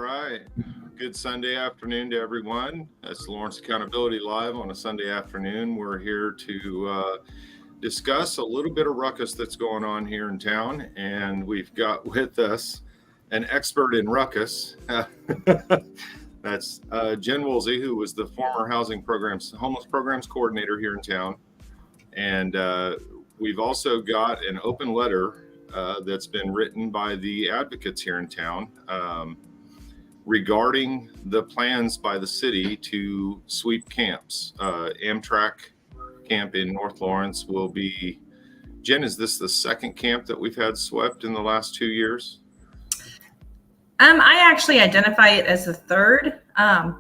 right. Good Sunday afternoon to everyone. That's Lawrence Accountability Live on a Sunday afternoon. We're here to discuss a little bit of ruckus that's going on here in town. And we've got with us an expert in ruckus. That's Jen Woolsey, who was the former homeless programs coordinator here in town. And we've also got an open letter that's been written by the advocates here in town regarding the plans by the city to sweep camps. Amtrak camp in North Lawrence will be, Jen, is this the second camp that we've had swept in the last 2 years? I actually identify it as the third,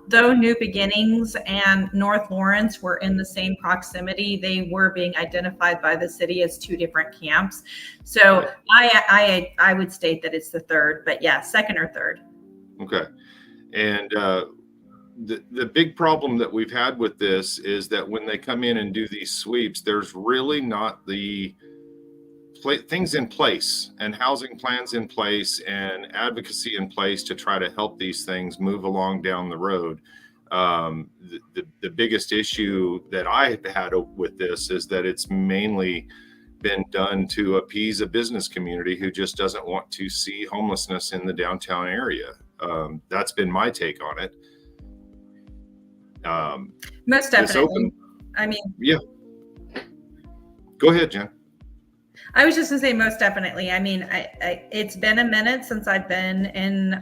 though New Beginnings and North Lawrence were in the same proximity. They were being identified by the city as two different camps. So I would state that it's the third, but yeah, second or third. Okay. And the big problem that we've had with this is that when they come in and do these sweeps, there's really not the things in place and housing plans in place and advocacy in place to try to help these things move along down the road. The biggest issue that I've had with this is that it's mainly been done to appease a business community who just doesn't want to see homelessness in the downtown area. That's been my take on it. Most definitely. Yeah. Go ahead, Jen. I was just going to say most definitely. I mean, it's been a minute since I've been in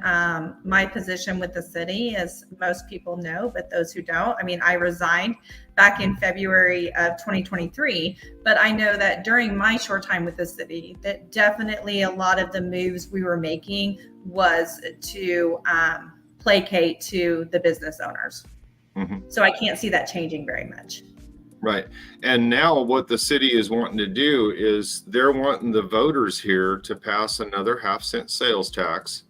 my position with the city, as most people know, but those who don't, I mean, I resigned back in February of 2023, but I know that during my short time with the city, that definitely a lot of the moves we were making was to placate to the business owners. Mm-hmm. So I can't see that changing very much. Right. And now what the city is wanting to do is they're wanting the voters here to pass another 50-cent sales tax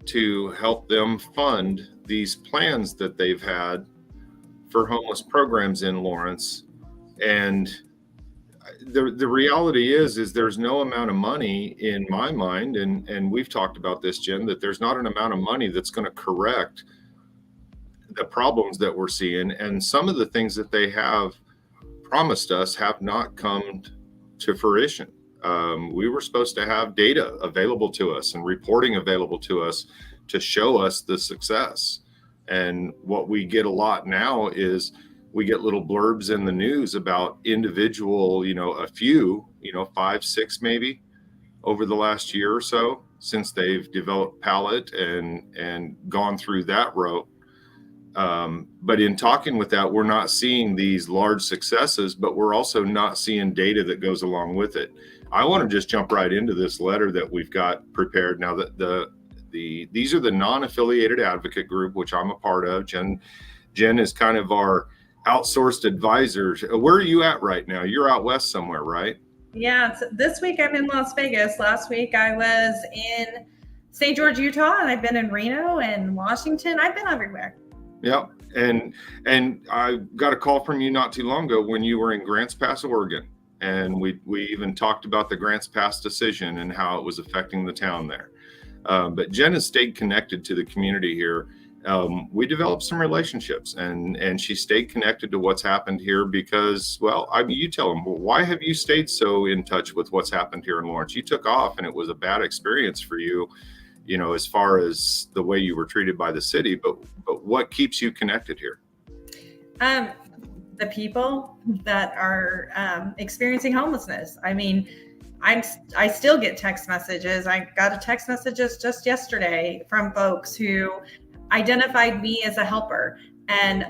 to help them fund these plans that they've had for homeless programs in Lawrence. And the reality is there's no amount of money in my mind, and we've talked about this, Jen, that there's not an amount of money that's going to correct the problems that we're seeing. And some of the things that they have promised us have not come to fruition. We were supposed to have data available to us and reporting available to us to show us the success. And what we get a lot now is we get little blurbs in the news about individual, a few, 5, 6 maybe over the last year or so since they've developed pallet and gone through that route. But in talking with that, we're not seeing these large successes, but we're also not seeing data that goes along with it. I want to just jump right into this letter that we've got prepared now. That these are the non-affiliated advocate group, which I'm a part of. Jen is kind of our outsourced advisor. Where are you at right now? You're out west somewhere, right? Yeah. This week I'm in Las Vegas. Last week I was in St. George, Utah, and I've been in Reno and Washington. I've been everywhere. Yeah. And I got a call from you not too long ago when you were in Grants Pass, Oregon. And we even talked about the Grants Pass decision and how it was affecting the town there. But Jen has stayed connected to the community here. We developed some relationships and she stayed connected to what's happened here because, you tell them, why have you stayed so in touch with what's happened here in Lawrence? You took off and it was a bad experience for you. As far as the way you were treated by the city, but what keeps you connected here? The people that are experiencing homelessness. I mean, I still get text messages. I got a text messages just yesterday from folks who identified me as a helper, and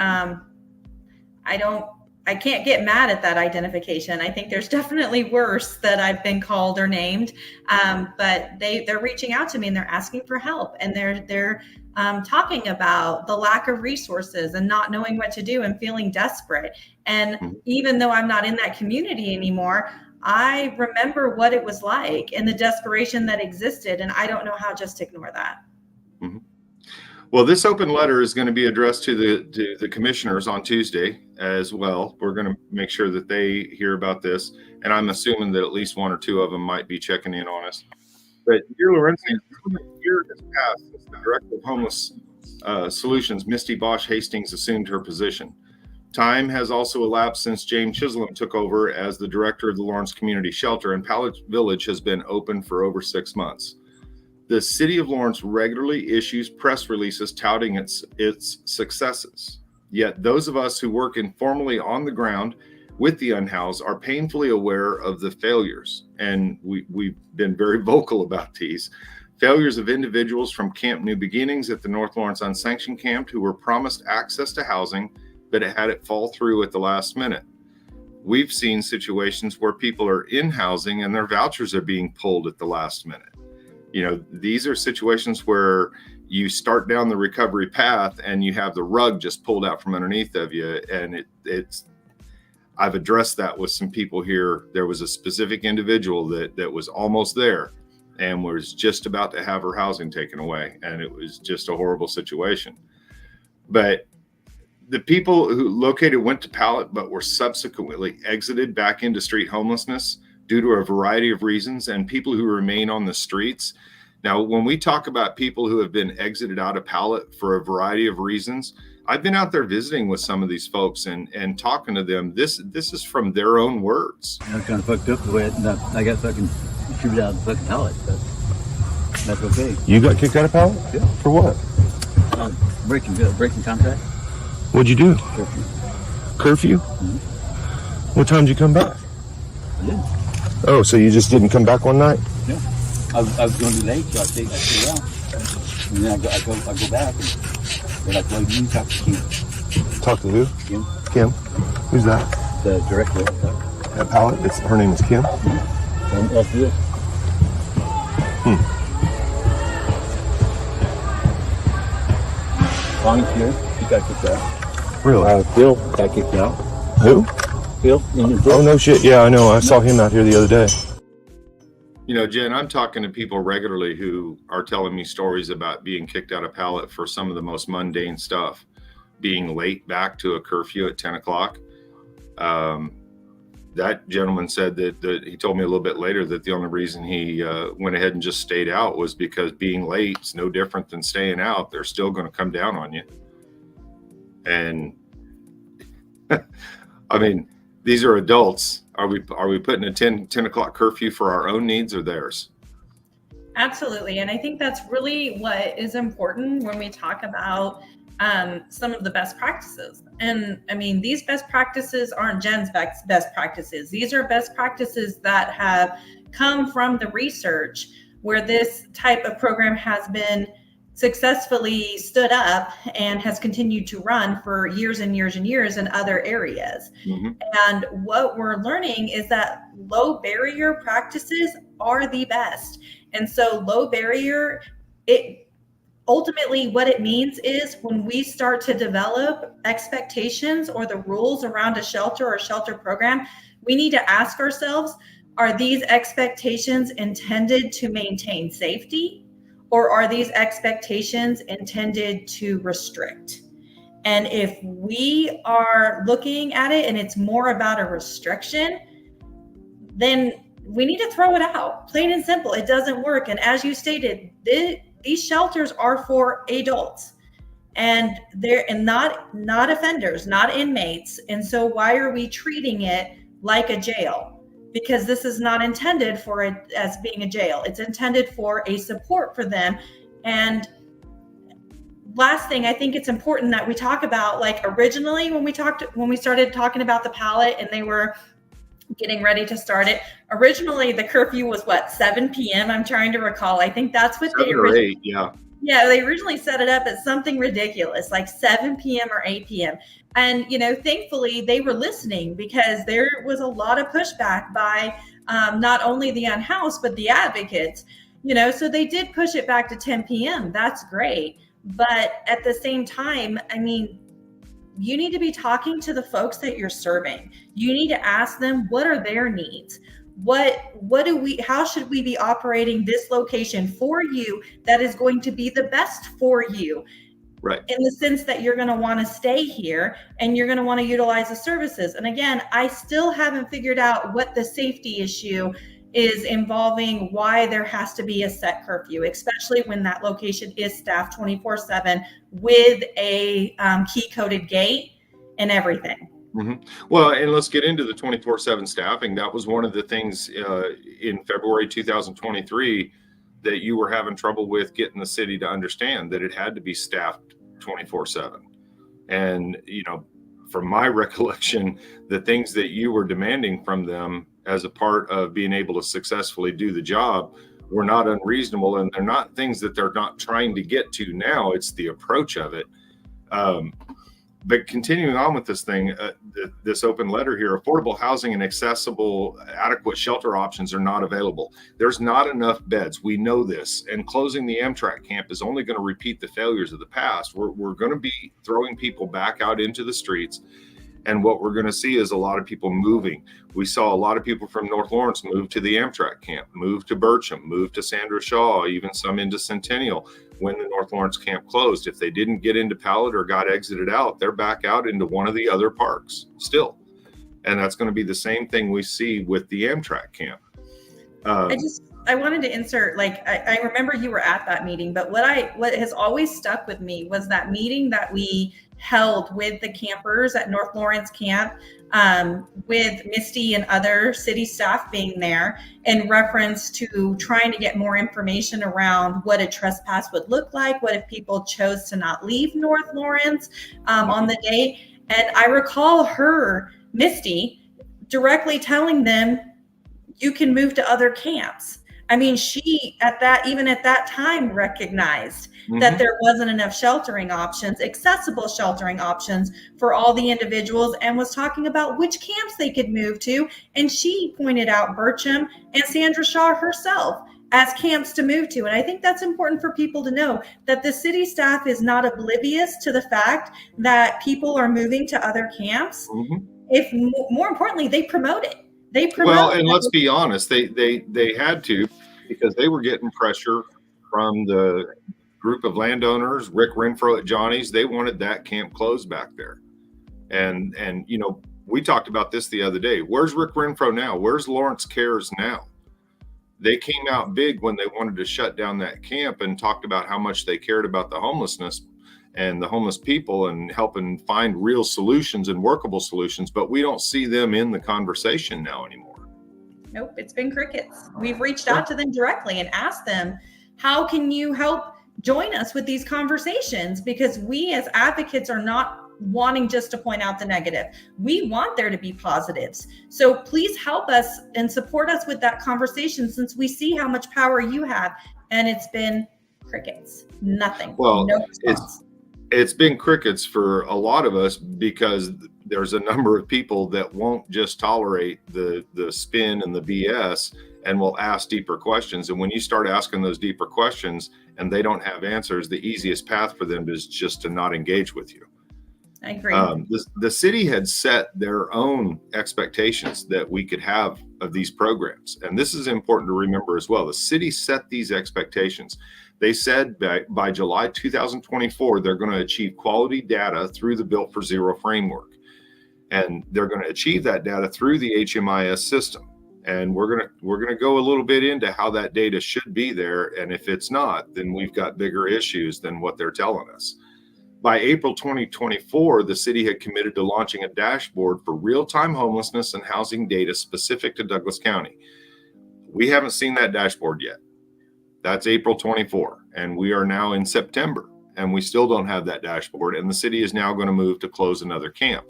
I can't get mad at that identification. I think there's definitely worse that I've been called or named, but they're reaching out to me and they're asking for help, and they're talking about the lack of resources and not knowing what to do and feeling desperate. And even though I'm not in that community anymore, I remember what it was like and the desperation that existed, and I don't know how just to ignore that. Mm-hmm. Well, this open letter is going to be addressed to the commissioners on Tuesday as well. We're going to make sure that they hear about this. And I'm assuming that at least one or two of them might be checking in on us. But dear Lorenzi, a year has passed since the director of homeless solutions, Misty Bosch Hastings, assumed her position. Time has also elapsed since James Chisholm took over as the director of the Lawrence Community Shelter, and Pallet Village has been open for over 6 months. The city of Lawrence regularly issues press releases touting its successes. Yet those of us who work informally on the ground with the unhoused are painfully aware of the failures, and we've been very vocal about these. Failures of individuals from Camp New Beginnings at the North Lawrence Unsanctioned Camp who were promised access to housing, but it had it fall through at the last minute. We've seen situations where people are in housing and their vouchers are being pulled at the last minute. You know, these are situations where you start down the recovery path and you have the rug just pulled out from underneath of you. And I've addressed that with some people here. There was a specific individual that was almost there and was just about to have her housing taken away. And it was just a horrible situation. But the people who went to Pallet, but were subsequently exited back into street homelessness due to a variety of reasons, and people who remain on the streets. Now, when we talk about people who have been exited out of Pallet for a variety of reasons, I've been out there visiting with some of these folks and talking to them. This is from their own words. I was kind of fucked up the way I got fucking shooted out of the fucking Pallet, but that's okay. You got kicked out of Pallet? Yeah. For what? Breaking contract. What'd you do? Curfew. Curfew? Mm-hmm. What time did you come back? I did. Oh, so you just didn't come back one night? Yeah. I was going to be late, so I stayed out. And then I go back, and they're like, well, you talk to Kim. Talk to who? Kim, Kim? Who's that? the director. At Pallet? Her name is Kim? Mm-hmm. And that's it. Bonnie's here. She got kicked out. Really? Phil got kicked out. Who? Phil. Oh, no shit. Yeah, I know. I saw him out here the other day. You know, Jen, I'm talking to people regularly who are telling me stories about being kicked out of Pallet for some of the most mundane stuff, being late back to a curfew at 10 o'clock. That gentleman said that he told me a little bit later that the only reason he went ahead and just stayed out was because being late is no different than staying out. They're still going to come down on you. And I mean, these are adults. Are we putting a 10 o'clock curfew for our own needs or theirs? Absolutely. And I think that's really what is important when we talk about some of the best practices. And I mean, these best practices aren't Jen's best practices. These are best practices that have come from the research where this type of program has been successfully stood up and has continued to run for years and years and years in other areas. Mm-hmm. And what we're learning is that low barrier practices are the best. And so low barrier, it ultimately what it means is when we start to develop expectations or the rules around a shelter or shelter program, we need to ask ourselves, are these expectations intended to maintain safety? Or are these expectations intended to restrict? And if we are looking at it and it's more about a restriction, then we need to throw it out, plain and simple. It doesn't work. And as you stated, these shelters are for adults and they're not offenders, not inmates. And so why are we treating it like a jail? Because this is not intended for it as being a jail. It's intended for a support for them. And last thing, I think it's important that we talk about, like originally when we started talking about the Pallet and they were getting ready to start it, originally the curfew was what, 7 p.m. I'm trying to recall. I think that's what 7 or 8, yeah. Yeah, they originally set it up at something ridiculous, like 7 p.m. or 8 p.m. And, you know, thankfully they were listening because there was a lot of pushback by not only the unhoused, but the advocates, you know, so they did push it back to 10 p.m. That's great. But at the same time, I mean, you need to be talking to the folks that you're serving. You need to ask them, what are their needs? How should we be operating this location for you that is going to be the best for you? Right. In the sense that you're going to want to stay here and you're going to want to utilize the services. And again, I still haven't figured out what the safety issue is involving why there has to be a set curfew, especially when that location is staffed 24/7 with a key coded gate and everything. Mm-hmm. Well, and let's get into the 24/7 staffing. That was one of the things in February 2023 that you were having trouble with getting the city to understand that it had to be staffed 24/7. And, from my recollection, the things that you were demanding from them as a part of being able to successfully do the job were not unreasonable, and they're not things that they're not trying to get to now. It's the approach of it. But continuing on with this thing, this open letter here, affordable housing and accessible, adequate shelter options are not available. There's not enough beds. We know this. And closing the Amtrak camp is only going to repeat the failures of the past. We're going to be throwing people back out into the streets. And what we're going to see is a lot of people moving. We saw a lot of people from North Lawrence move to the Amtrak camp, move to Bircham, move to Sandra Shaw, even some into Centennial when the North Lawrence camp closed. If they didn't get into Pallet or got exited out, they're back out into one of the other parks still. And that's going to be the same thing we see with the Amtrak camp. I wanted to insert, I remember you were at that meeting, but what has always stuck with me was that meeting that we held with the campers at North Lawrence camp, with Misty and other city staff being there in reference to trying to get more information around what a trespass would look like, what if people chose to not leave North Lawrence on the day. And I recall Misty, directly telling them, you can move to other camps. I mean, she even at that time recognized that there wasn't enough sheltering options, accessible sheltering options for all the individuals, and was talking about which camps they could move to. And she pointed out Bircham and Sandra Shaw herself as camps to move to. And I think that's important for people to know, that the city staff is not oblivious to the fact that people are moving to other camps. If more importantly, they promote it. Well, and let's be honest, they had to, because they were getting pressure from the group of landowners, Rick Renfro at Johnny's. They wanted that camp closed back there. And we talked about this the other day. Where's Rick Renfro now? Where's Lawrence Cares now? They came out big when they wanted to shut down that camp and talked about how much they cared about the homelessness and the homeless people and helping find real solutions and workable solutions. But we don't see them in the conversation now anymore. Nope, it's been crickets. We've reached out to them directly and asked them, how can you help join us with these conversations? Because we as advocates are not wanting just to point out the negative. We want there to be positives. So please help us and support us with that conversation, since we see how much power you have. And it's been crickets, nothing. Well, no response. It's been crickets for a lot of us, because there's a number of people that won't just tolerate the spin and the BS and will ask deeper questions. And when you start asking those deeper questions and they don't have answers, the easiest path for them is just to not engage with you. I agree. The city had set their own expectations that we could have of these programs. And this is important to remember as well. The city set these expectations. They said by July 2024, they're going to achieve quality data through the Built for Zero framework. And they're going to achieve that data through the HMIS system. And we're going to go a little bit into how that data should be there. And if it's not, then we've got bigger issues than what they're telling us. By April 2024, the city had committed to launching a dashboard for real-time homelessness and housing data specific to Douglas County. We haven't seen that dashboard yet. That's April 24, and we are now in September, and we still don't have that dashboard. And the city is now going to move to close another camp,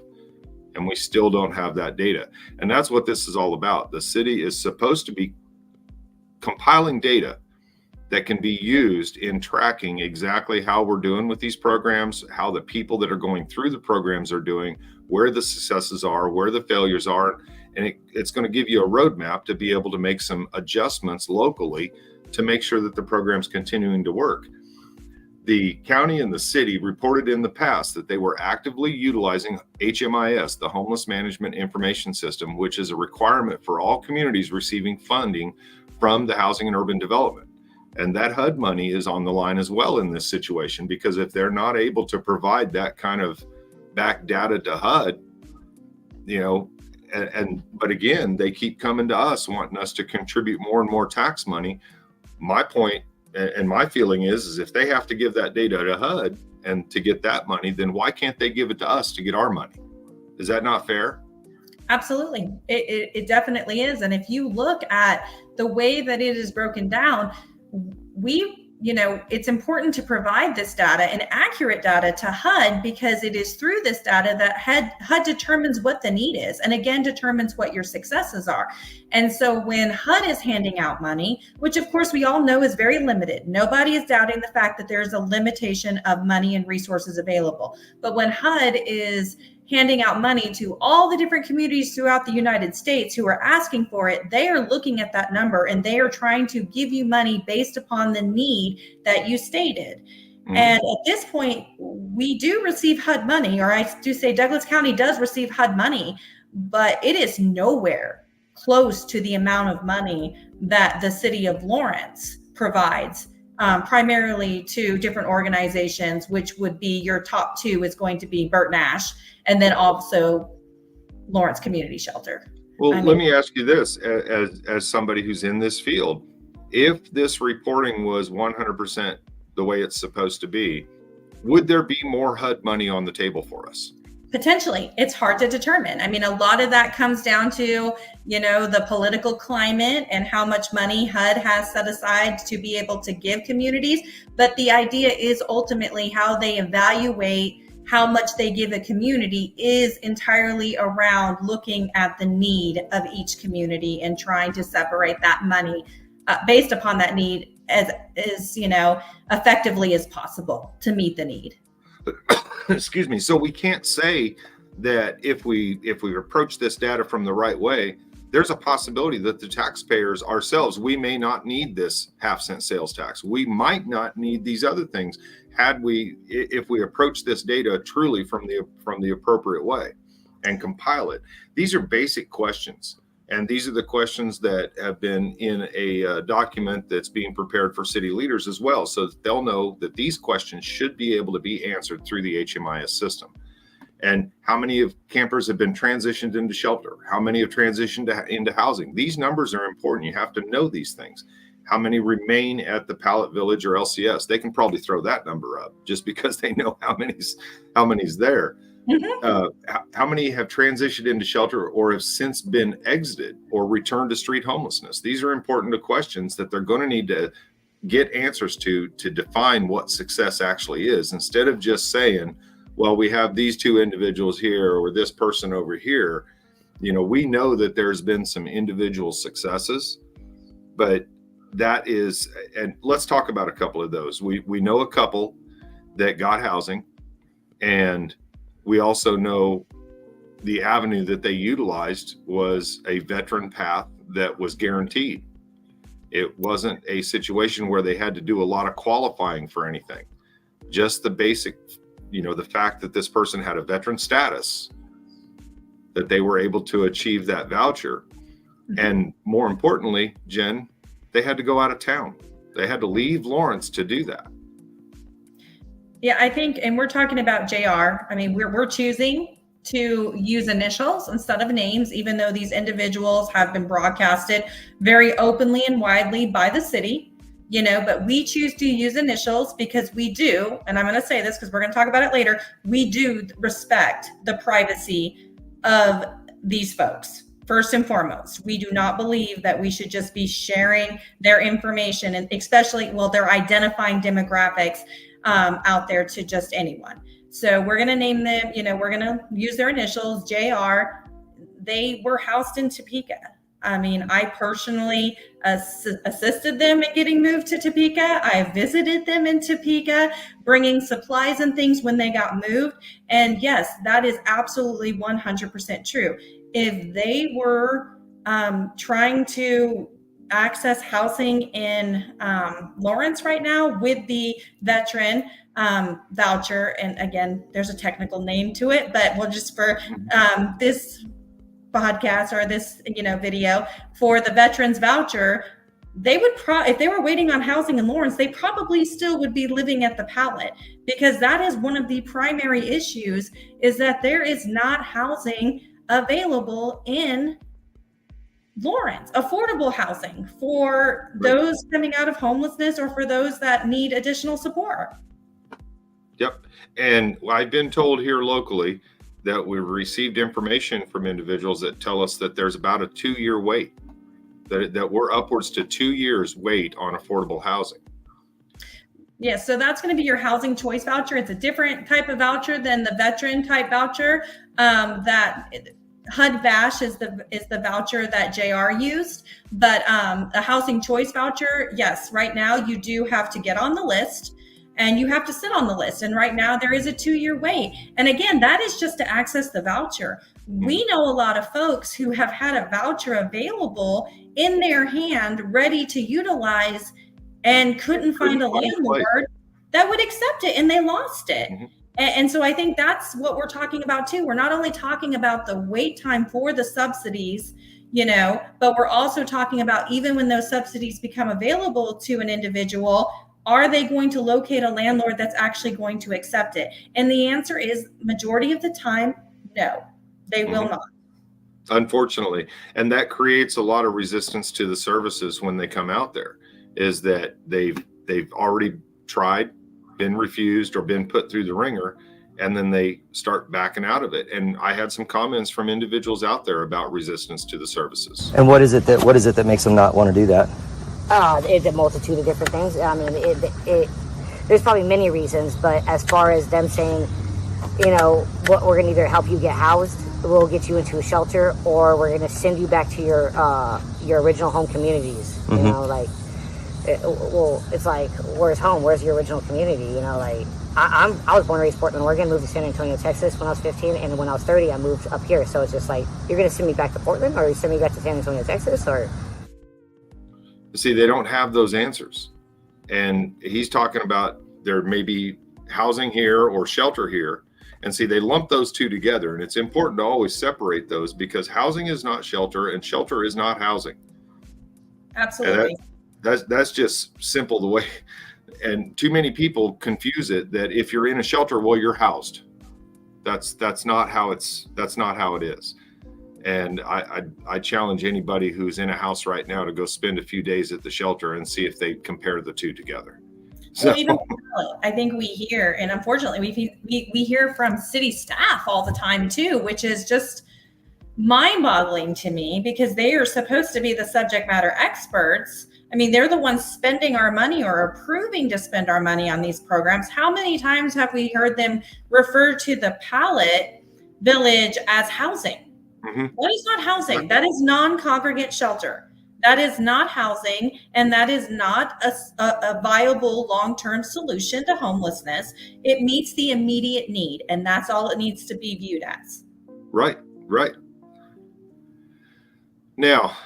and we still don't have that data. And that's what this is all about. The city is supposed to be compiling data that can be used in tracking exactly how we're doing with these programs, how the people that are going through the programs are doing, where the successes are, where the failures are. And it's going to give you a roadmap to be able to make some adjustments locally to make sure that the program's continuing to work. The county and the city reported in the past that they were actively utilizing HMIS, the Homeless Management Information System, which is a requirement for all communities receiving funding from the Housing and Urban Development. And that HUD money is on the line as well in this situation, because if they're not able to provide that kind of back data to HUD, but again, they keep coming to us wanting us to contribute more and more tax money. My point and my feeling is if they have to give that data to HUD and to get that money, then why can't they give it to us to get our money? Is that not fair? Absolutely. It definitely is. And if you look at the way that it is broken down, it's important to provide this data and accurate data to HUD, because it is through this data that HUD determines what the need is, and again, determines what your successes are. And so when HUD is handing out money, which of course we all know is very limited, nobody is doubting the fact that there's a limitation of money and resources available. But when HUD is handing out money to all the different communities throughout the United States who are asking for it, they are looking at that number and they are trying to give you money based upon the need that you stated. Mm-hmm. And at this point, we do receive HUD money, or I do say Douglas County does receive HUD money, but it is nowhere close to the amount of money that the city of Lawrence provides, primarily to different organizations, which would be your top two is going to be Bert Nash, and then also Lawrence Community Shelter. Well, let me ask you this, as somebody who's in this field, if this reporting was 100% the way it's supposed to be, would there be more HUD money on the table for us? Potentially. It's hard to determine. I mean, a lot of that comes down to, the political climate and how much money HUD has set aside to be able to give communities. But the idea is ultimately how they evaluate how much they give a community is entirely around looking at the need of each community and trying to separate that money based upon that need as effectively as possible to meet the need. Excuse me. So we can't say that if we approach this data from the right way, there's a possibility that the taxpayers ourselves, we may not need this half-cent sales tax. We might not need these other things if we approach this data truly from the appropriate way and compile it. These are basic questions. And these are the questions that have been in a document that's being prepared for city leaders as well, so that they'll know that these questions should be able to be answered through the HMIS system. And how many of campers have been transitioned into shelter? How many have transitioned into housing? These numbers are important. You have to know these things. How many remain at the Pallet Village or LCS? They can probably throw that number up just because they know how many's there. Mm-hmm. How many have transitioned into shelter or have since been exited or returned to street homelessness? These are important questions that they're going to need to get answers to define what success actually is, instead of just saying, well, we have these two individuals here or this person over here. We know that there's been some individual successes, but that is, and let's talk about a couple of those. We know a couple that got housing, and we also know the avenue that they utilized was a veteran path that was guaranteed. It wasn't a situation where they had to do a lot of qualifying for anything. Just the basic, the fact that this person had a veteran status, that they were able to achieve that voucher. Mm-hmm. And more importantly, Jen, they had to go out of town. They had to leave Lawrence to do that. Yeah, I think, and we're talking about JR. I mean, we're choosing to use initials instead of names, even though these individuals have been broadcasted very openly and widely by the city, but we choose to use initials because we do, and I'm going to say this because we're going to talk about it later, we do respect the privacy of these folks. First and foremost, we do not believe that we should just be sharing their information, and especially, their identifying demographics out there to just anyone. So we're going to name them, we're going to use their initials, JR. They were housed in Topeka. I mean, I personally assisted them in getting moved to Topeka. I visited them in Topeka, bringing supplies and things when they got moved. And yes, that is absolutely 100% true. If they were trying to access housing in Lawrence right now with the veteran voucher, and again, there's a technical name to it, but we'll just for this podcast or this video for the veterans voucher, they would if they were waiting on housing in Lawrence, they probably still would be living at the Pallet, because that is one of the primary issues, is that there is not housing available in Lawrence, affordable housing for those coming out of homelessness or for those that need additional support. Yep. And I've been told here locally that we've received information from individuals that tell us that there's about a 2-year wait, that we're upwards to 2 years wait on affordable housing. Yeah, so that's going to be your housing choice voucher. It's a different type of voucher than the veteran type voucher. That HUD VASH is the voucher that JR used, but a housing choice voucher, yes, right now you do have to get on the list and you have to sit on the list. And right now there is a 2-year wait. And again, that is just to access the voucher. We know a lot of folks who have had a voucher available in their hand, ready to utilize, and couldn't find a landlord that would accept it, and they lost it. Mm-hmm. And so I think that's what we're talking about too. We're not only talking about the wait time for the subsidies, but we're also talking about even when those subsidies become available to an individual, are they going to locate a landlord that's actually going to accept it? And the answer is majority of the time, no, they will not. Unfortunately. And that creates a lot of resistance to the services when they come out there, is that they've already tried, been refused, or been put through the ringer, and then they start backing out of it. And I had some comments from individuals out there about resistance to the services. And what is it that makes them not want to do that? It's a multitude of different things. I mean, there's probably many reasons, but as far as them saying, we're going to either help you get housed, we'll get you into a shelter, or we're going to send you back to your original home communities. It's like, where's home? Where's your original community? I was born and raised Portland, Oregon, moved to San Antonio, Texas when I was 15, and when I was 30, I moved up here. So it's just like, you're going to send me back to Portland, or you send me back to San Antonio, Texas, or? See, they don't have those answers. And he's talking about there may be housing here or shelter here. And see, they lump those two together. And it's important to always separate those, because housing is not shelter and shelter is not housing. Absolutely. That's just simple the way. And too many people confuse it that if you're in a shelter, well, you're housed. That's not how it is. And I challenge anybody who's in a house right now to go spend a few days at the shelter and see if they compare the two together. So, well, even I think we hear, and unfortunately we hear from city staff all the time too, which is just mind-boggling to me, because they are supposed to be the subject matter experts. I mean, they're the ones spending our money or approving to spend our money on these programs. How many times have we heard them refer to the pallet village as housing? Mm-hmm. That is not housing. That is non-congregate shelter. That is not housing, and that is not a viable long-term solution to homelessness. It meets the immediate need, and that's all it needs to be viewed as. Right. Now,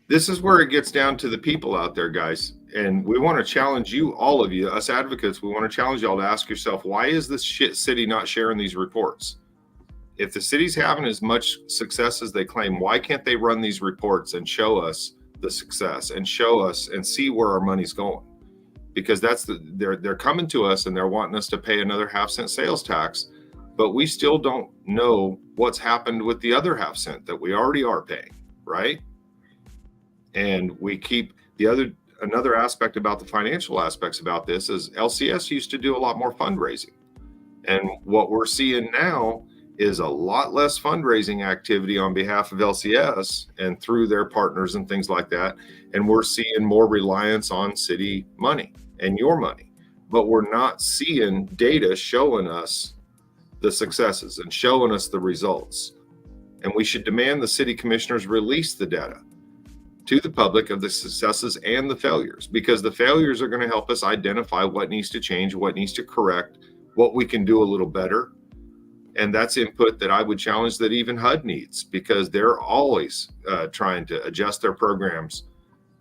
this is where it gets down to the people out there, guys. And we want to challenge you, all of you, us advocates, we want to challenge y'all to ask yourself, why is this city not sharing these reports? If the city's having as much success as they claim, why can't they run these reports and show us the success and show us and see where our money's going? Because they're coming to us and they're wanting us to pay another 50-cent sales tax, but we still don't know what's happened with the other 50 cent that we already are paying, right? And we keep another aspect about the financial aspects about this is LCS used to do a lot more fundraising. And what we're seeing now is a lot less fundraising activity on behalf of LCS and through their partners and things like that. And we're seeing more reliance on city money and your money, but we're not seeing data showing us the successes and showing us the results. And we should demand the city commissioners release the data to the public of the successes and the failures, because the failures are going to help us identify what needs to change, what needs to correct, what we can do a little better. And that's input that I would challenge that even HUD needs, because they're always trying to adjust their programs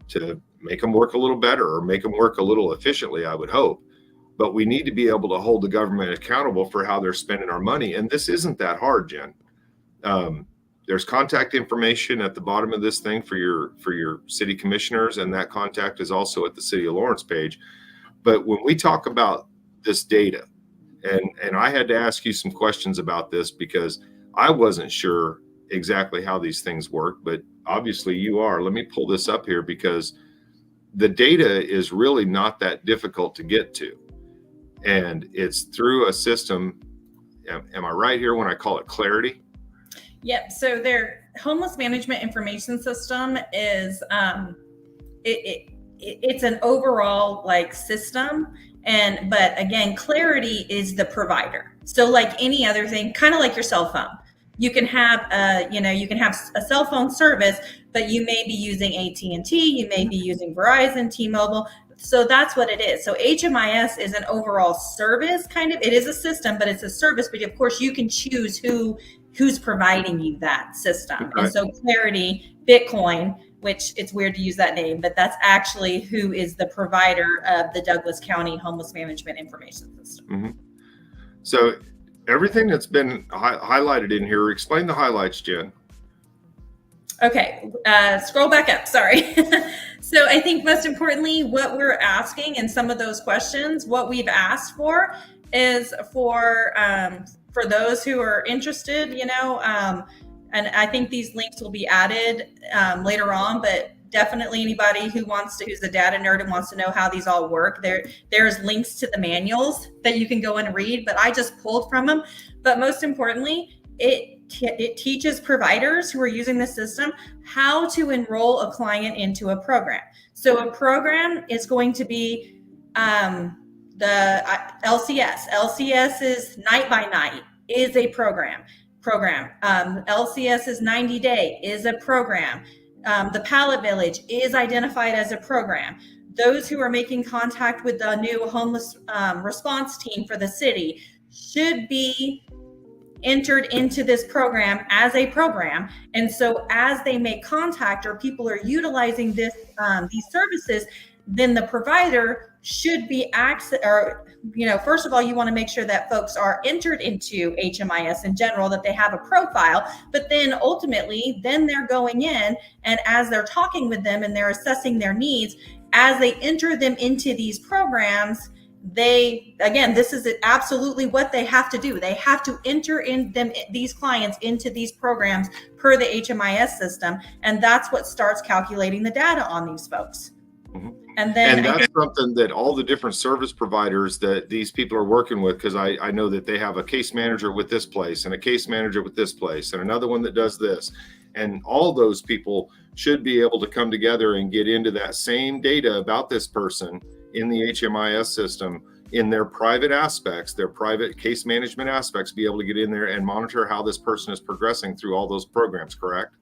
to make them work a little better or make them work a little efficiently, I would hope. But we need to be able to hold the government accountable for how they're spending our money. And this isn't that hard, Jen. There's contact information at the bottom of this thing for your city commissioners, and that contact is also at the City of Lawrence page. But when we talk about this data, and I had to ask you some questions about this, because I wasn't sure exactly how these things work, but obviously you are. Let me pull this up here because the data is really not that difficult to get to. And it's through a system. Am I right here when I call it Clarity? Yep. So their homeless management information system is it's an overall like system, but again, Clarity is the provider. So like any other thing, kind of like your cell phone, you can have a cell phone service, but you may be using AT&T, you may be using Verizon, T-Mobile. So that's what it is. So HMIS is an overall service kind of. It is a system, but it's a service. But of course, you can choose who's providing you that system. Okay. And so Clarity, Bitcoin, which it's weird to use that name, but that's actually who is the provider of the Douglas County Homeless Management Information System. Mm-hmm. So everything that's been highlighted in here, explain the highlights, Jen. Okay, scroll back up, sorry. So I think most importantly, what we're asking in some of those questions, what we've asked for is for those who are interested, and I think these links will be added later on, but definitely anybody who's a data nerd and wants to know how these all work, there's links to the manuals that you can go and read, but I just pulled from them. But most importantly, it teaches providers who are using the system how to enroll a client into a program. So a program is going to be the LCS. LCS is night by night is a program. LCS is 90 day is a program. The Pallet Village is identified as a program. Those who are making contact with the new homeless response team for the city should be entered into this program as a program. And so as they make contact or people are utilizing these services, then the provider should be first of all, you want to make sure that folks are entered into HMIS in general, that they have a profile, but then ultimately, then they're going in and as they're talking with them and they're assessing their needs, as they enter them into these programs, this is absolutely what they have to do. They have to enter these clients into these programs per the HMIS system. And that's what starts calculating the data on these folks. Mm-hmm. And that's something that all the different service providers that these people are working with, because I know that they have a case manager with this place and a case manager with this place and another one that does this. And all those people should be able to come together and get into that same data about this person in the HMIS system in their private aspects, their private case management aspects, be able to get in there and monitor how this person is progressing through all those programs, correct?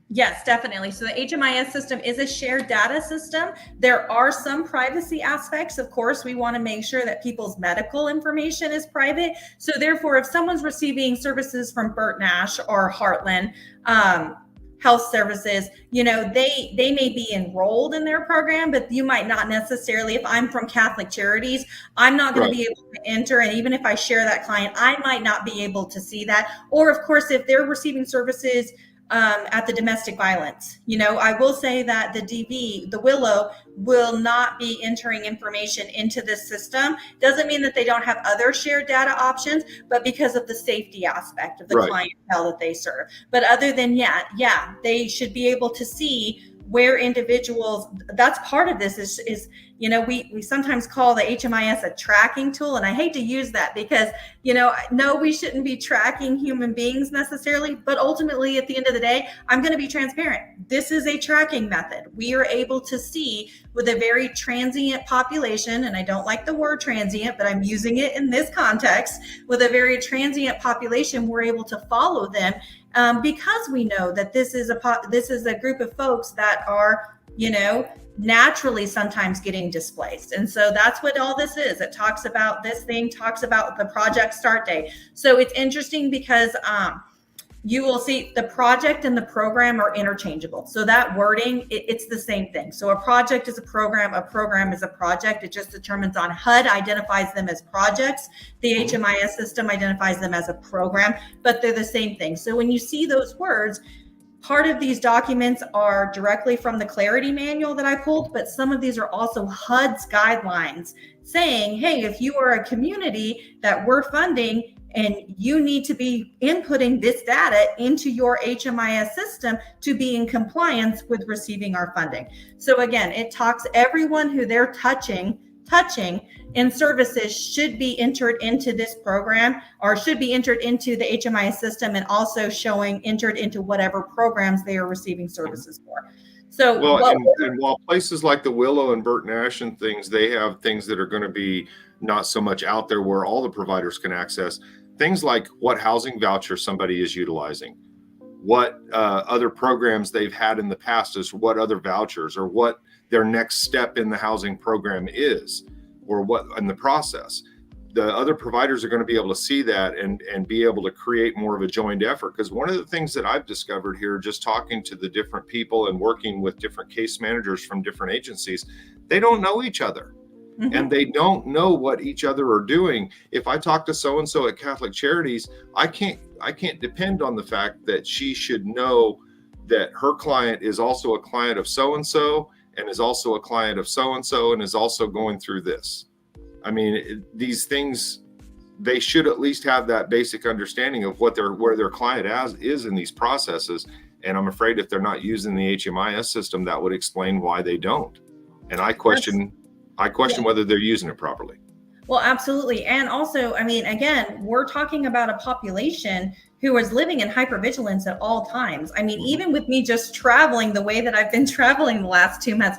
Yes, definitely. So the HMIS system is a shared data system. There are some privacy aspects. Of course, we want to make sure that people's medical information is private. So therefore, if someone's receiving services from Burt Nash or Heartland Health Services, they may be enrolled in their program, but you might not necessarily. If I'm from Catholic Charities, I'm not going to be able to enter. And even if I share that client, I might not be able to see that. Or of course, if they're receiving services at the domestic violence, I will say that the Willow will not be entering information into this system. Doesn't mean that they don't have other shared data options, but because of the safety aspect of the clientele that they serve. But other than they should be able to see where individuals, that's part of this is we sometimes call the HMIS a tracking tool. And I hate to use that because, no, we shouldn't be tracking human beings necessarily, but ultimately at the end of the day, I'm going to be transparent. This is a tracking method. We are able to see with a very transient population, and I don't like the word transient, but I'm using it in this context. With a very transient population, we're able to follow them because we know that this is a group of folks that are, naturally sometimes getting displaced. And so that's what all this is. It talks about the project start date. So it's interesting because you will see the project and the program are interchangeable. So that wording, it's the same thing. So a project is a program is a project. It just determines on HUD identifies them as projects. The HMIS system identifies them as a program, but they're the same thing. So when you see those words, part of these documents are directly from the Clarity Manual that I pulled, but some of these are also HUD's guidelines saying, hey, if you are a community that we're funding and you need to be inputting this data into your HMIS system to be in compliance with receiving our funding. So again, it talks everyone who they're touching in services should be entered into this program, or should be entered into the HMIS system, and also showing entered into whatever programs they are receiving services for. So and while places like the Willow and Burton Ash and things, they have things that are going to be not so much out there where all the providers can access things like what housing voucher somebody is utilizing, what other programs they've had in the past, is what other vouchers, or what their next step in the housing program is, or what in the process. The other providers are going to be able to see that and be able to create more of a joined effort. Because one of the things that I've discovered here, just talking to the different people and working with different case managers from different agencies, they don't know each other. Mm-hmm. And they don't know what each other are doing. If I talk to so-and-so at Catholic Charities, I can't depend on the fact that she should know that her client is also a client of so-and-so, and is also a client of so-and-so, and is also going through this. I mean, these things, they should at least have that basic understanding of where their client is in these processes. And I'm afraid if they're not using the HMIS system, that would explain why they don't. And I question whether they're using it properly. Well, absolutely. And also, I mean, again, we're talking about a population who is living in hypervigilance at all times. I mean, even with me just traveling the way that I've been traveling the last 2 months,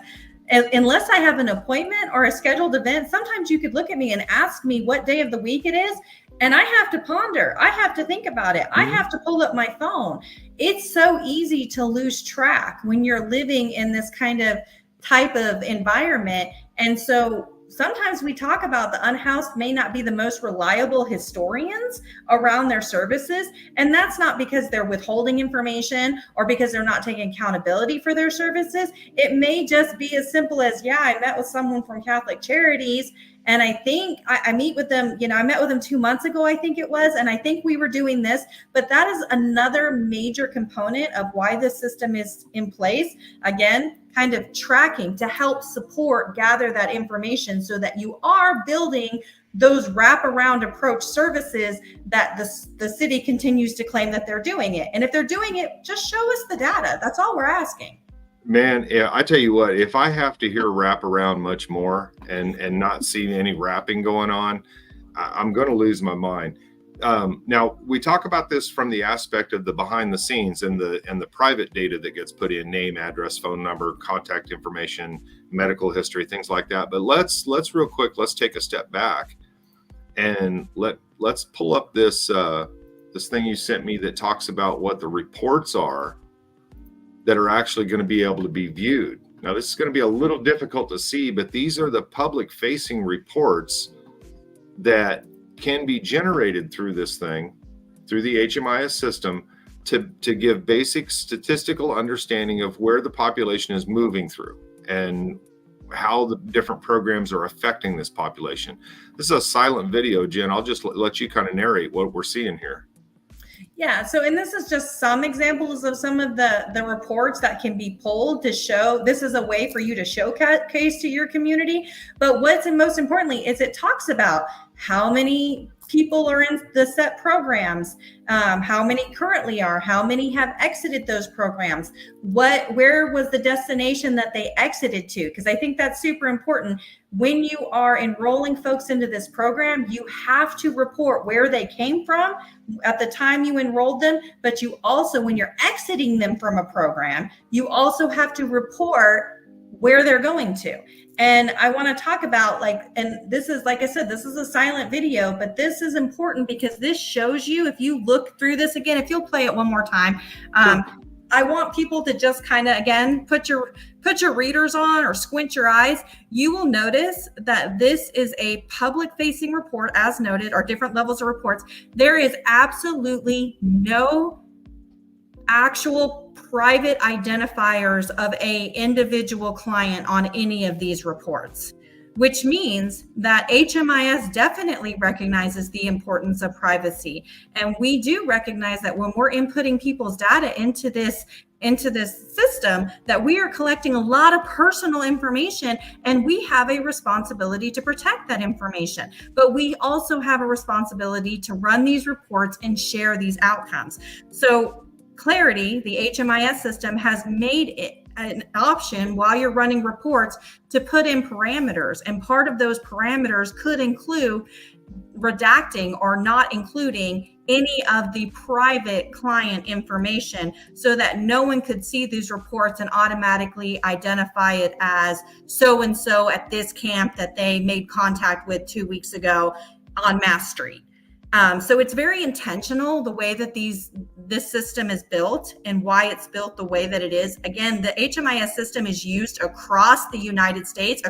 unless I have an appointment or a scheduled event, sometimes you could look at me and ask me what day of the week it is, and I have to ponder. I have to think about it. I have to pull up my phone. It's so easy to lose track when you're living in this kind of type of environment. And so sometimes we talk about the unhoused may not be the most reliable historians around their services. And that's not because they're withholding information or because they're not taking accountability for their services. It may just be as simple as, yeah, I met with someone from Catholic Charities, and I think I meet with them, I met with them 2 months ago, I think it was, and I think we were doing this. But that is another major component of why the system is in place. Again, kind of tracking to help support, gather that information so that you are building those wraparound approach services that the city continues to claim that they're doing it. And if they're doing it, just show us the data. That's all we're asking. Man, yeah, I tell you what, if I have to hear wrap around much more and not see any wrapping going on, I'm going to lose my mind. Now, we talk about this from the aspect of the behind the scenes and the private data that gets put in: name, address, phone number, contact information, medical history, things like that. But let's real quick, let's take a step back and let's pull up this thing you sent me that talks about what the reports are that are actually going to be able to be viewed. Now, this is going to be a little difficult to see, but these are the public facing reports that can be generated through this thing, through the HMIS system, to give basic statistical understanding of where the population is moving through and how the different programs are affecting this population. This is a silent video, Jen. I'll just let you kind of narrate what we're seeing here. Yeah, so, and this is just some examples of some of the reports that can be pulled to show, this is a way for you to showcase to your community. But what's most importantly is it talks about how many people are in the set programs, how many currently are, how many have exited those programs, where was the destination that they exited to? Because I think that's super important. When you are enrolling folks into this program, you have to report where they came from at the time you enrolled them, but you also, when you're exiting them from a program, you also have to report where they're going to. And I want to talk about, and this is, like I said, this is a silent video, but this is important because this shows you, if you look through this again, if you'll play it one more time, I want people to just kind of, again, put your readers on or squint your eyes. You will notice that this is a public facing report, as noted, or different levels of reports. There is absolutely no actual private identifiers of a individual client on any of these reports. which means that HMIS definitely recognizes the importance of privacy. And we do recognize that when we're inputting people's data into this system, that we are collecting a lot of personal information, and we have a responsibility to protect that information. But we also have a responsibility to run these reports and share these outcomes. So Clarity, the HMIS system, has made it an option while you're running reports to put in parameters. And part of those parameters could include redacting or not including any of the private client information, so that no one could see these reports and automatically identify it as so-and-so at this camp that they made contact with 2 weeks ago on Mass Street. So it's very intentional, the way that this system is built and why it's built the way that it is. Again, the HMIS system is used across the United States,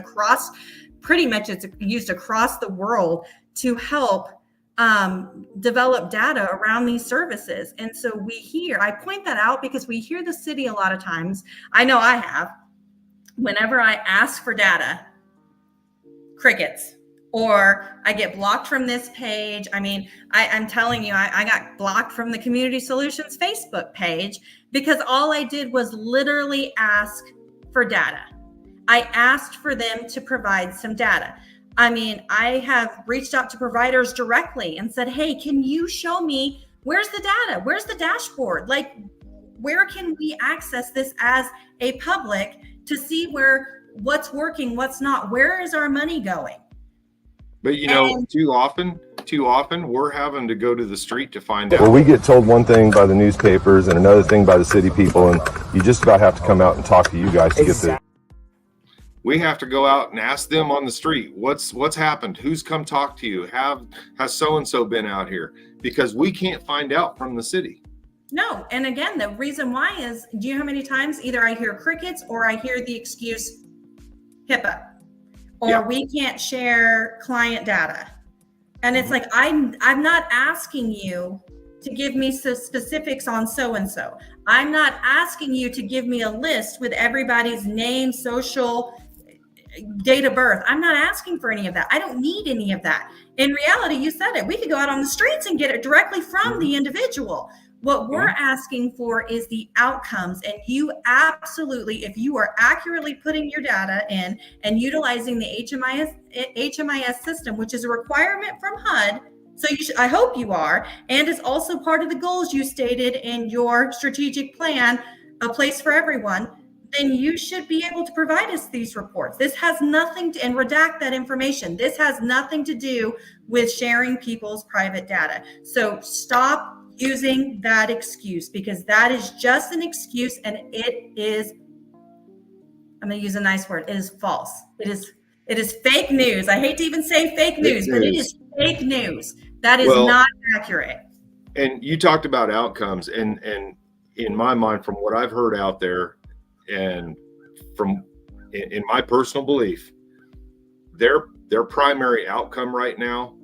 pretty much it's used across the world to help develop data around these services. And so I point that out because we hear the city a lot of times. I know I have. Whenever I ask for data, crickets, or I get blocked from this page. I mean, I'm telling you, I got blocked from the Community Solutions Facebook page because all I did was literally ask for data. I asked for them to provide some data. I mean, I have reached out to providers directly and said, hey, can you show me where's the data? Where's the dashboard? Like, where can we access this as a public to see what's working, what's not? Where is our money going? But too often we're having to go to the street to find out. Well, we get told one thing by the newspapers and another thing by the city people, and you just about have to come out and talk to you guys to get the. We have to go out and ask them on the street, what's happened? Who's come talk to you? Has so-and-so been out here? Because we can't find out from the city. No. And again, the reason why is, do you know how many times either I hear crickets or I hear the excuse HIPAA, or we can't share client data. And it's like, I'm not asking you to give me some specifics on so-and-so. I'm not asking you to give me a list with everybody's name, social, date of birth. I'm not asking for any of that. I don't need any of that. In reality, you said it. We could go out on the streets and get it directly from the individual. What we're asking for is the outcomes. And you absolutely, if you are accurately putting your data in and utilizing the HMIS system, which is a requirement from HUD, so I hope you are, and is also part of the goals you stated in your strategic plan, A Place for Everyone, then you should be able to provide us these reports. This has nothing to, and redact that information. This has nothing to do with sharing people's private data. So stop using that excuse, because that is just an excuse, and it is, I'm going to use a nice word, it is false. It is fake news. I hate to even say fake news, but it is fake news. That is not accurate. And you talked about outcomes, and in my mind, from what I've heard out there, and in my personal belief, their primary outcome right now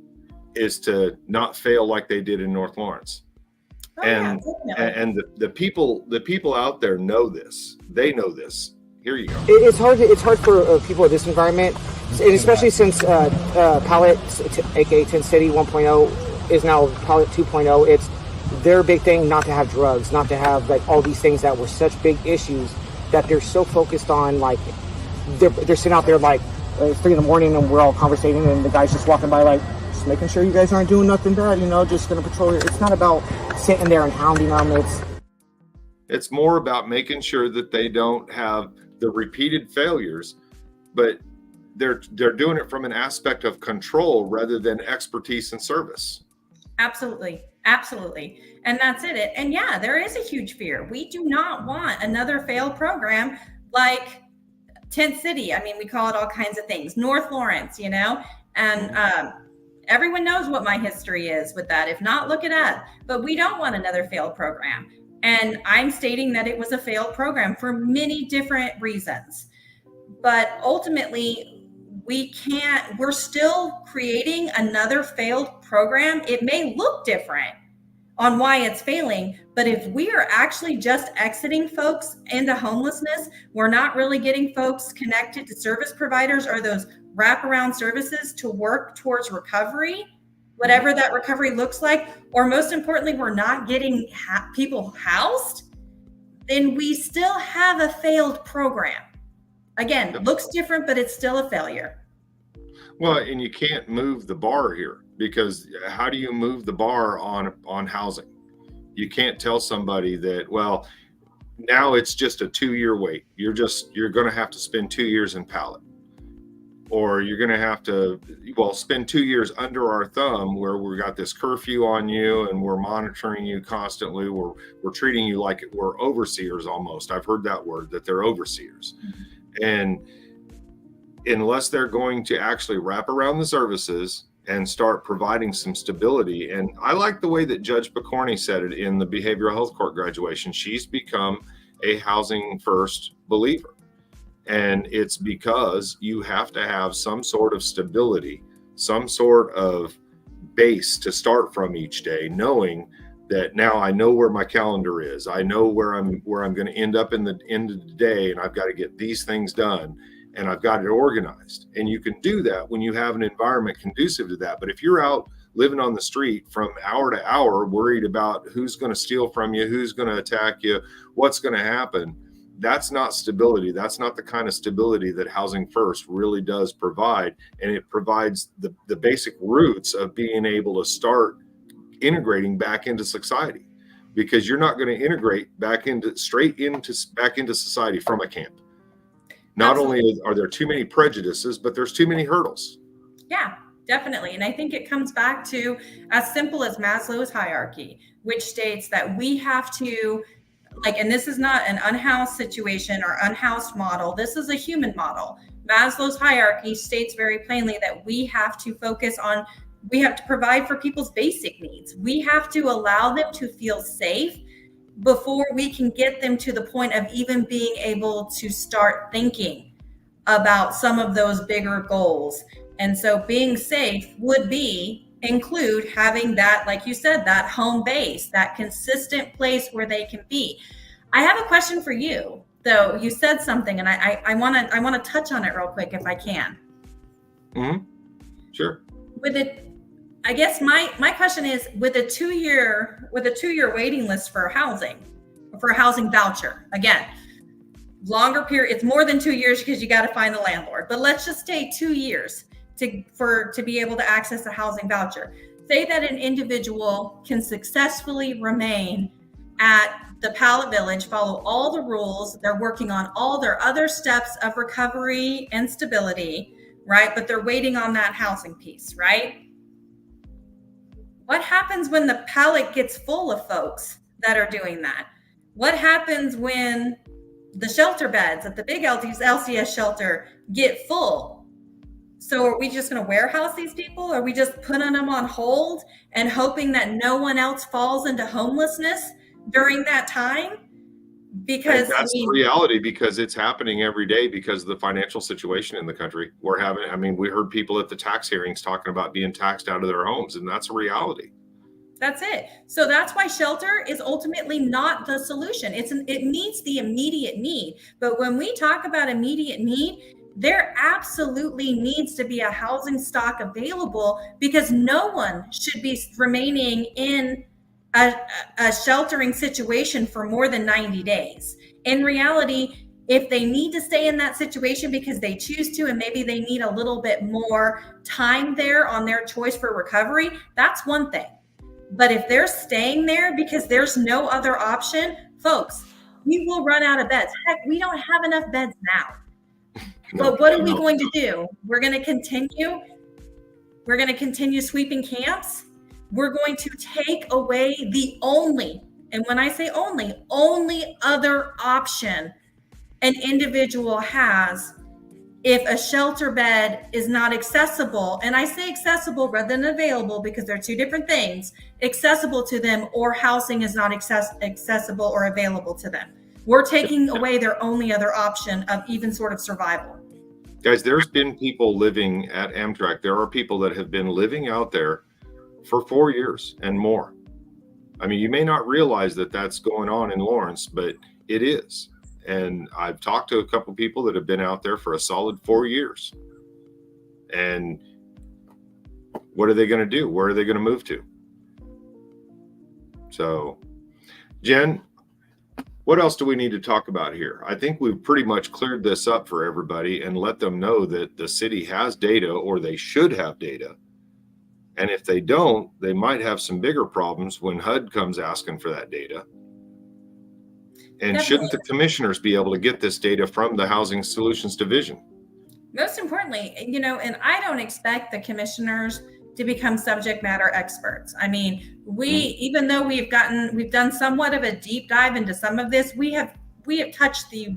is to not fail like they did in North Lawrence. And the people out there know this. They know this. Here you go. It's hard for people in this environment, and especially since Palette, aka Tin City 1.0, is now Palette 2.0. It's their big thing not to have drugs, not to have like all these things that were such big issues that they're so focused on. Like they're sitting out there like it's 3 a.m. and we're all conversating, and the guy's just walking by like, just making sure you guys aren't doing nothing bad, just gonna patrol it. It's not about sitting there and hounding them. It's more about making sure that they don't have the repeated failures, but they're doing it from an aspect of control rather than expertise and service. Absolutely. And that's it. And yeah, there is a huge fear. We do not want another failed program like Tent City. I mean, we call it all kinds of things. North Lawrence, and everyone knows what my history is with that. If not, look it up. But we don't want another failed program. And I'm stating that it was a failed program for many different reasons. But ultimately, we're still creating another failed program. It may look different on why it's failing, but if we are actually just exiting folks into homelessness, we're not really getting folks connected to service providers or those wraparound services to work towards recovery, whatever that recovery looks like, or most importantly, we're not getting people housed, then we still have a failed program. Again, looks different, but it's still a failure. Well, and you can't move the bar here, because how do you move the bar on housing? You can't tell somebody that, well, now it's just a 2-year wait. You're going to have to spend 2 years in pallet, or you're going to have to, spend 2 years under our thumb where we got this curfew on you and we're monitoring you constantly. We're treating you like we're overseers almost. I've heard that word, that they're overseers. And unless they're going to actually wrap around the services and start providing some stability. And I like the way that Judge Picorni said it in the behavioral health court graduation. She's become a housing first believer. And it's because you have to have some sort of stability, some sort of base to start from each day, knowing that now I know where my calendar is. I know where I'm going to end up in the end of the day, and I've got to get these things done. And I've got it organized. And you can do that when you have an environment conducive to that. But if you're out living on the street from hour to hour, worried about who's going to steal from you, who's going to attack you, what's going to happen, that's not stability. That's not the kind of stability that Housing First really does provide. And it provides the basic roots of being able to start integrating back into society, because you're not going to integrate back into society from a camp. Not only are there too many prejudices, but there's too many hurdles. Yeah, definitely. And I think it comes back to as simple as Maslow's hierarchy, which states that we have to, and this is not an unhoused situation or unhoused model. This is a human model. Maslow's hierarchy states very plainly that we have to provide for people's basic needs. We have to allow them to feel safe before we can get them to the point of even being able to start thinking about some of those bigger goals. And so being safe would include having that, like you said, that home base, that consistent place where they can be. I have a question for you, though. You said something, and I want to touch on it real quick if I can. Mm-hmm. Sure. With it, I guess my question is, with a 2-year waiting list for a housing voucher, again, longer period, it's more than 2 years because you got to find the landlord, but let's just say 2 years to be able to access a housing voucher. Say that an individual can successfully remain at the Pallet Village, follow all the rules, they're working on all their other steps of recovery and stability, right? But they're waiting on that housing piece, right? What happens when the pallet gets full of folks that are doing that? What happens when the shelter beds at the big LCS shelter get full? So are we just going to warehouse these people? Are we just putting them on hold and hoping that no one else falls into homelessness during that time? Because that's the reality, because it's happening every day because of the financial situation in the country. We heard people at the tax hearings talking about being taxed out of their homes, and that's a reality. That's it. So that's why shelter is ultimately not the solution. It meets the immediate need. But when we talk about immediate need, there absolutely needs to be a housing stock available, because no one should be remaining in a sheltering situation for more than 90 days. In reality, if they need to stay in that situation because they choose to, and maybe they need a little bit more time there on their choice for recovery, that's one thing. But if they're staying there because there's no other option, folks, we will run out of beds. Heck, we don't have enough beds now. But what are we going to do? We're going to continue sweeping camps. We're going to take away the only, and when I say only other option an individual has if a shelter bed is not accessible. And I say accessible rather than available, because they're two different things. Accessible to them, or housing is not accessible or available to them. We're taking away their only other option of even sort of survival. Guys, there's been people living at Amtrak. There are people that have been living out there for 4 years and more. I mean, you may not realize that that's going on in Lawrence, but it is. And I've talked to a couple people that have been out there for a solid 4 years. And what are they going to do? Where are they going to move to? So, Jen, what else do we need to talk about here? I think we've pretty much cleared this up for everybody and let them know that the city has data, or they should have data. And if they don't, they might have some bigger problems when HUD comes asking for that data. And shouldn't the commissioners be able to get this data from the Housing Solutions Division? Most importantly, and I don't expect the commissioners to become subject matter experts. I mean, even though we've done somewhat of a deep dive into some of this, we have touched the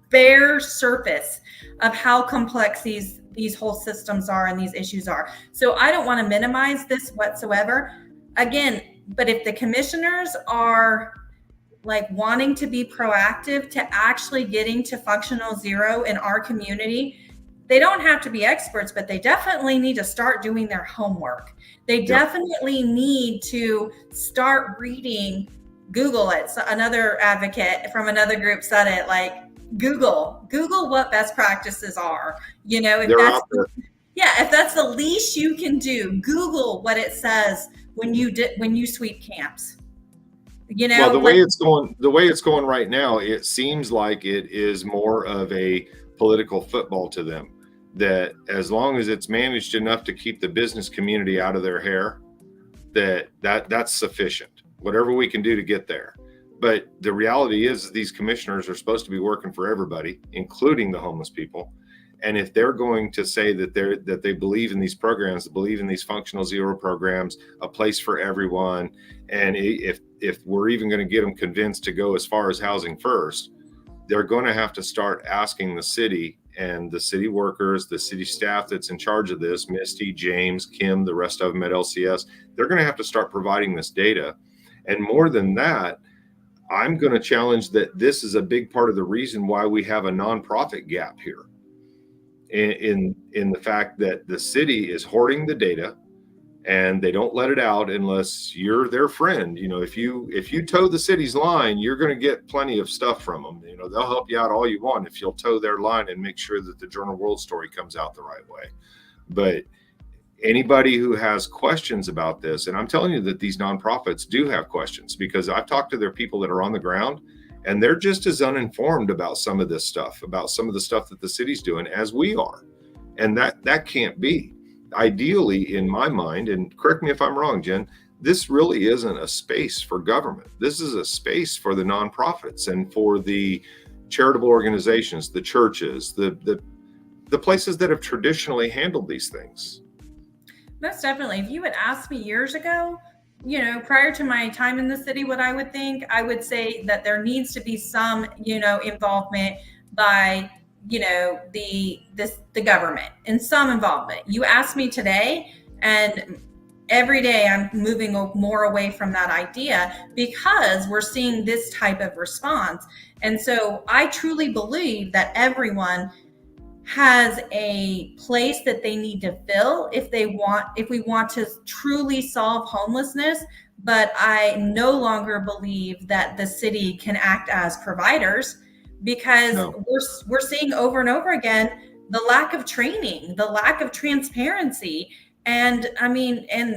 bare surface of how complex these whole systems are and these issues are. So I don't want to minimize this whatsoever. Again, but if the commissioners are like wanting to be proactive to actually getting to functional zero in our community, they don't have to be experts, but they definitely need to start doing their homework. They definitely need to start reading. Google it. So another advocate from another group said it, like Google what best practices are. If that's the least you can do, Google what it says when you sweep camps. Well, the way it's going right now, it seems like it is more of a political football to them. That as long as it's managed enough to keep the business community out of their hair, that's sufficient. Whatever we can do to get there. But the reality is these commissioners are supposed to be working for everybody, including the homeless people. And if they're going to say that they believe in these programs, believe in these functional zero programs, a place for everyone, and if we're even going to get them convinced to go as far as housing first, they're going to have to start asking the city and the city workers, the city staff that's in charge of this, Misty, James, Kim, the rest of them at LCS, they're going to have to start providing this data. And more than that, I'm going to challenge that this is a big part of the reason why we have a nonprofit gap here. In the fact that the city is hoarding the data and they don't let it out unless you're their friend. If you toe the city's line, you're going to get plenty of stuff from them. They'll help you out all you want if you'll toe their line and make sure that the Journal World story comes out the right way. But anybody who has questions about this, and I'm telling you that these nonprofits do have questions, because I've talked to their people that are on the ground, and they're just as uninformed about some of this stuff, about some of the stuff that the city's doing as we are. And that can't be. Ideally, in my mind, and correct me if I'm wrong, Jen, this really isn't a space for government. This is a space for the nonprofits and for the charitable organizations, the churches, the places that have traditionally handled these things. Most definitely. If you had asked me years ago, prior to my time in the city, what I would think, I would say that there needs to be some, involvement by, the government, and some involvement. You ask me today, and every day I'm moving more away from that idea because we're seeing this type of response. And so I truly believe that everyone has a place that they need to fill if we want to truly solve homelessness. But I no longer believe that the city can act as providers, because we're seeing over and over again the lack of training, the lack of transparency, and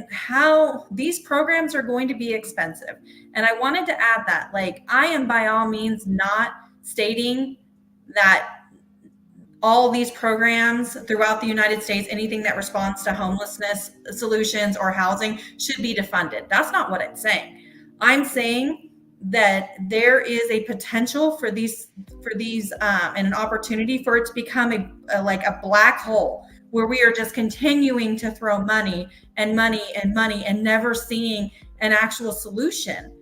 how these programs are going to be expensive. And I wanted to add that, I am by all means not stating that all these programs throughout the United States, anything that responds to homelessness solutions or housing, should be defunded. That's not what I'm saying. I'm saying that there is a potential for these and an opportunity for it to become a black hole where we are just continuing to throw money and never seeing an actual solution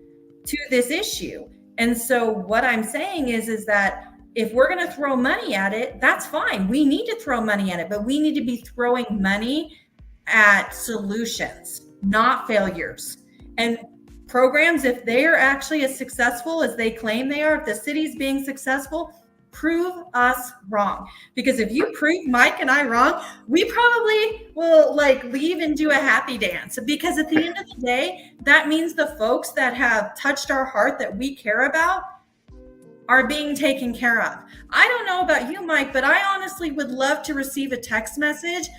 to this issue. And so what I'm saying is that if we're going to throw money at it, that's fine. We need to throw money at it, but we need to be throwing money at solutions, not failures. And programs, if they are actually as successful as they claim they are, if the city's being successful, prove us wrong. Because if you prove Mike and I wrong, we probably will leave and do a happy dance. Because at the end of the day, that means the folks that have touched our heart that we care about are being taken care of. I don't know about you, Mike, but I honestly would love to receive a text message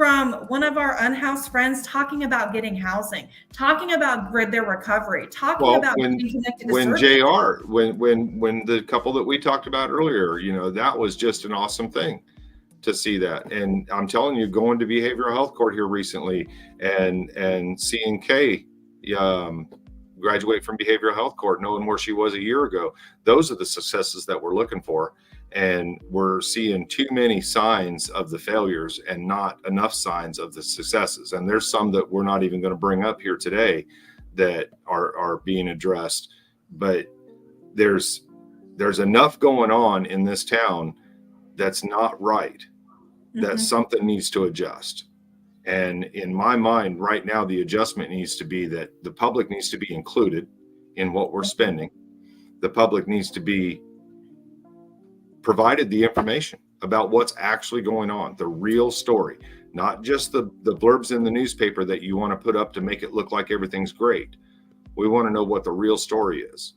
from one of our unhoused friends talking about getting housing, talking about their recovery, talking about being connected to when service. JR, when the couple that we talked about earlier, that was just an awesome thing to see that. And I'm telling you, going to behavioral health court here recently and seeing Kay graduate from behavioral health court, knowing where she was a year ago, those are the successes that we're looking for. And we're seeing too many signs of the failures and not enough signs of the successes. And there's some that we're not even going to bring up here today that are being addressed. But there's enough going on in this town that's not right, that something needs to adjust. And in my mind right now, the adjustment needs to be that the public needs to be included in what we're spending. The public needs to be provided the information about what's actually going on, the real story, not just the blurbs in the newspaper that you want to put up to make it look like everything's great. We want to know what the real story is.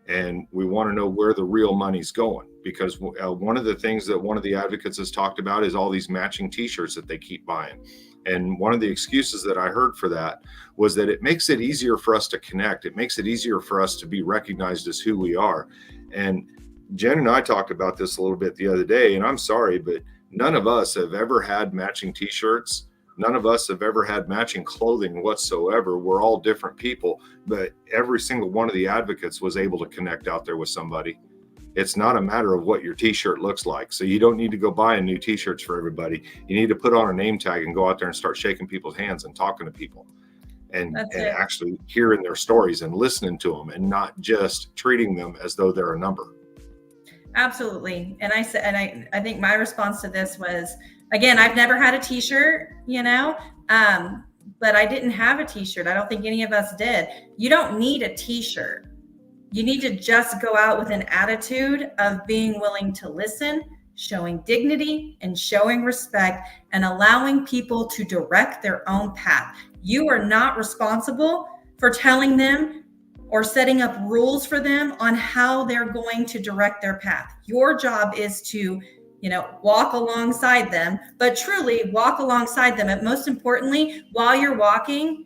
And we want to know where the real money's going, because one of the things that one of the advocates has talked about is all these matching t-shirts that they keep buying. And one of the excuses that I heard for that was that it makes it easier for us to connect. It makes it easier for us to be recognized as who we are. And Jen and I talked about this a little bit the other day, and I'm sorry, but none of us have ever had matching t-shirts. None of us have ever had matching clothing whatsoever. We're all different people, but every single one of the advocates was able to connect out there with somebody. It's not a matter of what your t-shirt looks like. So you don't need to go buying new t-shirts for everybody. You need to put on a name tag and go out there and start shaking people's hands and talking to people and actually hearing their stories and listening to them, and not just treating them as though they're a number. Absolutely. And I said, and I think my response to this was, again, I've never had a t-shirt, but I didn't have a t-shirt. I don't think any of us did. You don't need a t-shirt. You need to just go out with an attitude of being willing to listen, showing dignity and showing respect, and allowing people to direct their own path. You are not responsible for telling them or setting up rules for them on how they're going to direct their path. Your job is to, walk alongside them, but truly walk alongside them. And most importantly, while you're walking,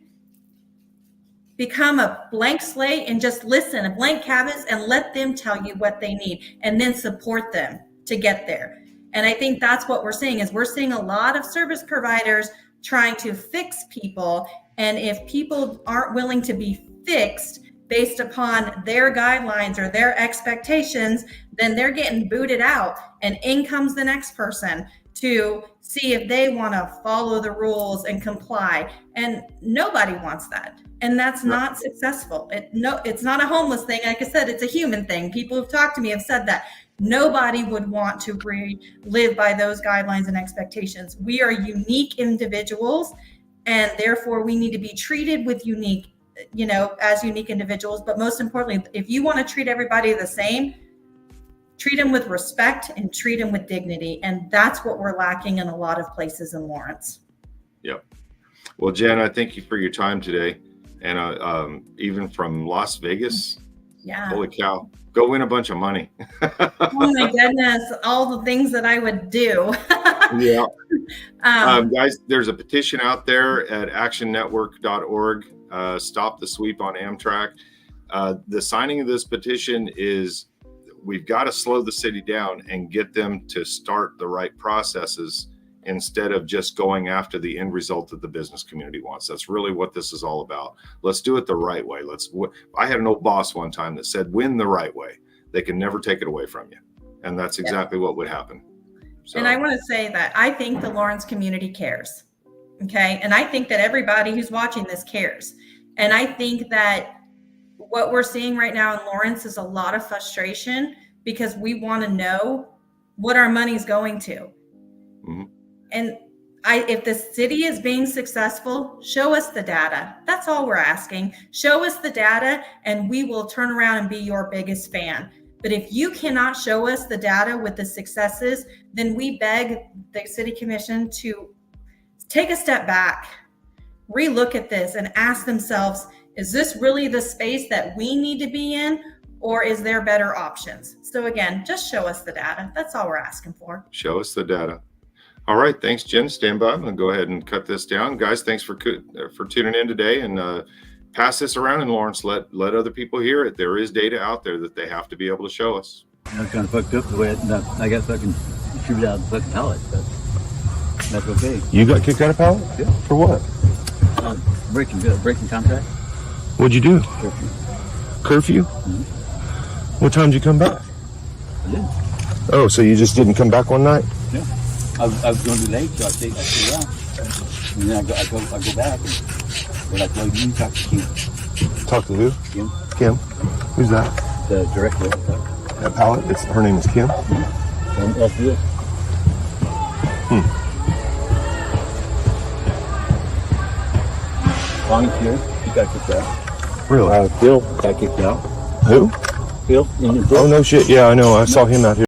become a blank slate and just listen, a blank canvas, and let them tell you what they need, and then support them to get there. And I think that's what we're seeing is we're seeing a lot of service providers trying to fix people. And if people aren't willing to be fixed based upon their guidelines or their expectations, then they're getting booted out, and in comes the next person to see if they want to follow the rules and comply. And nobody wants that. And that's not successful. It's not a homeless thing. Like I said, it's a human thing. People who've talked to me have said that. Nobody would want to live by those guidelines and expectations. We are unique individuals, and therefore we need to be treated with as unique individuals. But most importantly, if you want to treat everybody the same, treat them with respect and treat them with dignity. And that's what we're lacking in a lot of places in Lawrence. Yep. Well, Jen, I thank you for your time today. And even from Las Vegas, holy cow, go win a bunch of money. Oh my goodness, all the things that I would do. Yeah. Guys, there's a petition out there at actionnetwork.org. Stop the sweep on Amtrak. The signing of this petition is, we've got to slow the city down and get them to start the right processes instead of just going after the end result that the business community wants. That's really what this is all about. Let's do it the right way. I had an old boss one time that said, win the right way. They can never take it away from you. And that's exactly what would happen. So. And I want to say that I think the Lawrence community cares. Okay. And I think that everybody who's watching this cares. And I think that what we're seeing right now in Lawrence is a lot of frustration because we want to know what our money's going to. Mm-hmm. And if the city is being successful, show us the data. That's all we're asking. Show us the data and we will turn around and be your biggest fan. But if you cannot show us the data with the successes, then we beg the city commission to take a step back, relook at this and ask themselves, is this really the space that we need to be in, or is there better options? So again, just show us the data. That's all we're asking for. Show us the data. All right, thanks, Jen. Stand by. I'm gonna go ahead and cut this down, guys. Thanks for tuning in today, and pass this around in Lawrence. Let other people hear it. There is data out there that they have to be able to show us. I was kind of fucked up the way I got fucking shooted out of the fucking pallet, but that's okay. You got kicked out of pallet? Yeah. For what? Breaking contract. What'd you do? Curfew. Curfew? Mm-hmm. What time did you come back? I did. Oh, so you just didn't come back one night? Yeah. I was going to be late, so I stayed around. And then I go back, and they're like, well, you talk to Kim. Talk to who? Kim, Kim? Who's that? the director. That pallet? Her name is Kim? Mm-hmm. And that's it. Volunteer, he got kicked out. Really? Phil got kicked out. Who? Phil. Oh, no shit. Yeah, I know. I saw him out here.